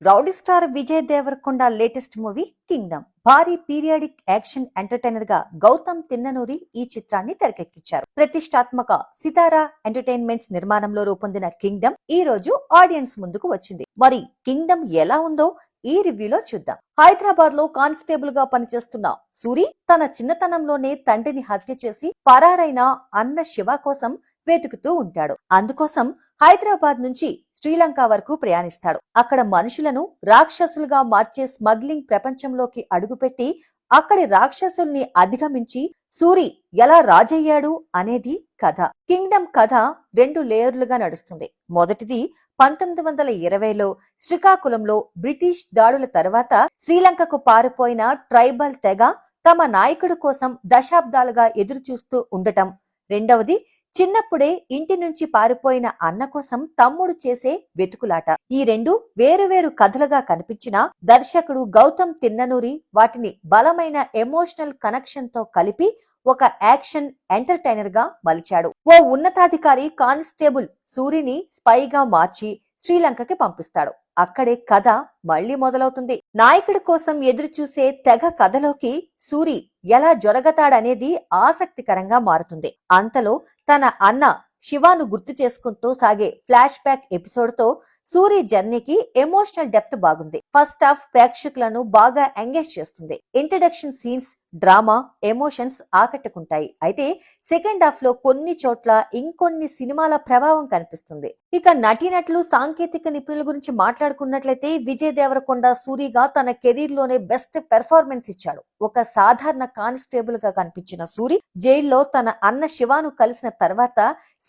Rowdy star Vijay Deverakonda latest movie Kingdom భారీ periodic action entertainer గా గౌతమ్ తిన్ననూరి ఈ చిత్రాన్ని తెరకెక్కించారు. ప్రతిష్టాత్మక సితారా ఎంటర్టైన్మెంట్స్ నిర్మాణంలో రూపొందిన కింగ్డమ్ ఈ రోజు ఆడియన్స్ ముందుకు వచ్చింది. మరి కింగ్డమ్ ఎలా ఉందో ఈ రివ్యూలో చూద్దాం. హైదరాబాద్ లో కానిస్టేబుల్ గా పనిచేస్తున్న సూరి తన చిన్నతనంలోనే తండ్రిని హత్య చేసి పరారైన అన్న శివ కోసం వెతుకుతూ ఉంటాడు. అందుకోసం హైదరాబాద్ నుంచి శ్రీలంక వరకు ప్రయాణిస్తాడు. అక్కడ మనుషులను రాక్షసులుగా మార్చే స్మగ్లింగ్ ప్రపంచంలోకి అడుగుపెట్టి అక్కడి రాక్షసుల్ని అధిగమించి సూరి ఎలా రాజయ్యాడు అనేది కథ. కింగ్డమ్ కథ 2 లేయర్లుగా నడుస్తుంది. మొదటిది 1920లో శ్రీకాకుళంలో బ్రిటిష్ దాడుల తర్వాత శ్రీలంకకు పారిపోయిన ట్రైబల్ తెగ తమ నాయకుడి కోసం దశాబ్దాలుగా ఎదురుచూస్తూ ఉండటం. రెండవది చిన్నప్పుడే ఇంటి నుంచి పారిపోయిన అన్న కోసం తమ్ముడు చేసే వెతుకులాట. ఈ 2 వేరువేరు కథలుగా కనిపించిన దర్శకుడు గౌతమ్ తిన్ననూరి వాటిని బలమైన ఎమోషనల్ కనెక్షన్ తో కలిపి ఒక యాక్షన్ ఎంటర్టైనర్ గా మలిచాడు. ఓ ఉన్నతాధికారి కానిస్టేబుల్ సూరిని స్పైగా మార్చి శ్రీలంకకి పంపిస్తాడు. అక్కడే కథ మళ్లీ మొదలవుతుంది. నాయకుడి కోసం ఎదురు చూసే తెగ కథలోకి సూరి ఎలా జొరగతాడనేది ఆసక్తికరంగా మారుతుంది. అంతలో తన అన్న శివాను గుర్తు చేసుకుంటూ సాగే ఫ్లాష్ బ్యాక్ ఎపిసోడ్ తో సూరి జర్నీకి ఎమోషనల్ డెప్త్ బాగుంది. ఫస్ట్ హాఫ్ ప్రేక్షకులను బాగా ఎంగేజ్ చేస్తుంది. ఇంట్రడక్షన్ సీన్స్, డ్రామా, ఎమోషన్స్ ఆకట్టుకుంటాయి. అయితే సెకండ్ హాఫ్ లో కొన్ని చోట్ల ఇంకొన్ని సినిమాల ప్రభావం కనిపిస్తుంది. ఇక నటీనటులు, సాంకేతిక నిపుణుల గురించి మాట్లాడుకున్నట్లయితే విజయ్ దేవరకొండ సూరిగా తన కెరీర్ లోనే బెస్ట్ పెర్ఫార్మెన్స్ ఇచ్చాడు. ఒక సాధారణ కానిస్టేబుల్ గా కనిపించిన సూరి జైల్లో తన అన్న శివాను కలిసిన తర్వాత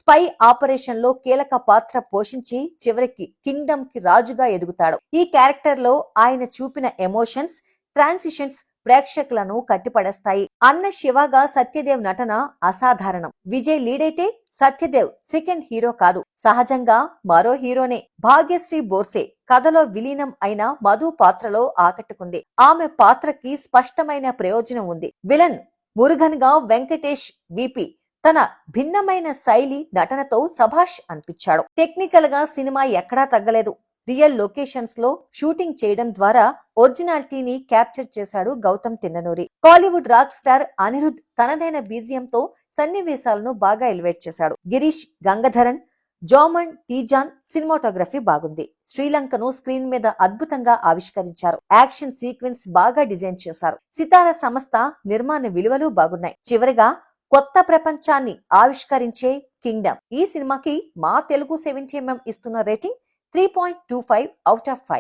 స్పై ఆపరేషన్ లో కీలక పాత్ర పోషించి చివరికి కింగ్డమ్ కి రాజుగా ఎదుగుతాడు. ఈ క్యారెక్టర్ లో ఆయన చూపిన ఎమోషన్స్, ట్రాన్సిషన్స్ ప్రేక్షకులను కట్టిపడేస్తాయి. అన్న శివగా సత్యదేవ్ నటన అసాధారణం. విజయ్ లీడ్ అయితే సత్యదేవ్ సెకండ్ హీరో కాదు, సహజంగా మరో హీరోనే. భాగ్యశ్రీ బోర్సే కథలో విలీనం అయిన మధు పాత్రలో ఆకట్టుకుంది. ఆమె పాత్రకి స్పష్టమైన ప్రయోజనం ఉంది. విలన్ మురుగన్ గా వెంకటేష్ విపి తన భిన్నమైన శైలి నటనతో సభాష్ అనిపించాడు. టెక్నికల్ గా సినిమా ఎక్కడా తగ్గలేదు. రియల్ లొకేషన్స్ లో షూటింగ్ చేయడం ద్వారా ఒరిజినాలిటీని క్యాప్చర్ చేశాడు గౌతమ్ తిన్ననూరి. కాలీవుడ్ రాక్ స్టార్ అనిరుద్ తనదైన బీజిఎం తో సన్నివేశాలను బాగా ఎలివేట్ చేశాడు. గిరీష్ గంగధరన్, జోమన్ టీజాన్ సినిమాటోగ్రఫీ బాగుంది. శ్రీలంకను స్క్రీన్ మీద అద్భుతంగా ఆవిష్కరించారు. యాక్షన్ సీక్వెన్స్ బాగా డిజైన్ చేశారు. సితారా సంస్థ నిర్మాణ విలువలు బాగున్నాయి. చివరిగా కొత్త ప్రపంచాన్ని ఆవిష్కరించే కింగ్డమ్. ఈ సినిమాకి మా తెలుగు 70mm ఇస్తున్న రేటింగ్ 3.25 out of 5.